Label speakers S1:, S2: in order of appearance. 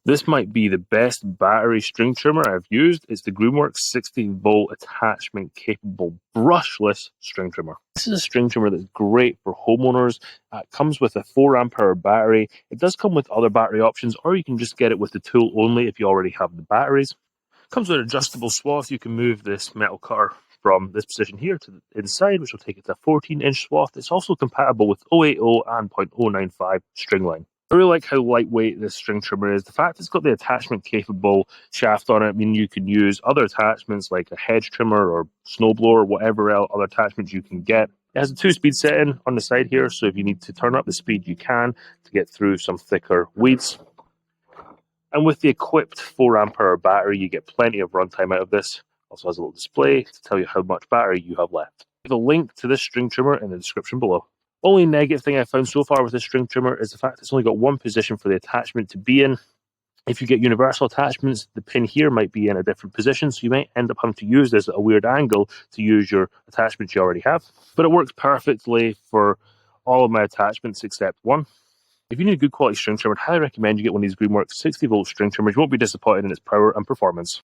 S1: This might be the best battery string trimmer I've used. It's the Greenworks 60-volt attachment capable brushless string trimmer. This is a string trimmer that's great for homeowners. It comes with a 4 amp-hour battery. It does come with other battery options, or you can just get it with the tool only if you already have the batteries. It comes with an adjustable swath. You can move this metal cutter from this position here to the inside, which will take it to a 14-inch swath. It's also compatible with 080 and 0.095 string line. I really like how lightweight this string trimmer is. The fact it's got the attachment capable shaft on it means you can use other attachments like a hedge trimmer or snowblower, whatever other attachments you can get. It has a 2-speed setting on the side here, so if you need to turn up the speed, you can to get through some thicker weeds. And with the equipped 4 amp-hour battery, you get plenty of runtime out of this. Also has a little display to tell you how much battery you have left. There's a link to this string trimmer in the description below. Only negative thing I found so far with this string trimmer is the fact it's only got one position for the attachment to be in. If you get universal attachments, the pin here might be in a different position, so you might end up having to use this at a weird angle to use your attachments you already have. But it works perfectly for all of my attachments except one. If you need a good quality string trimmer, I'd highly recommend you get one of these Greenworks 60-volt string trimmers. You won't be disappointed in its power and performance.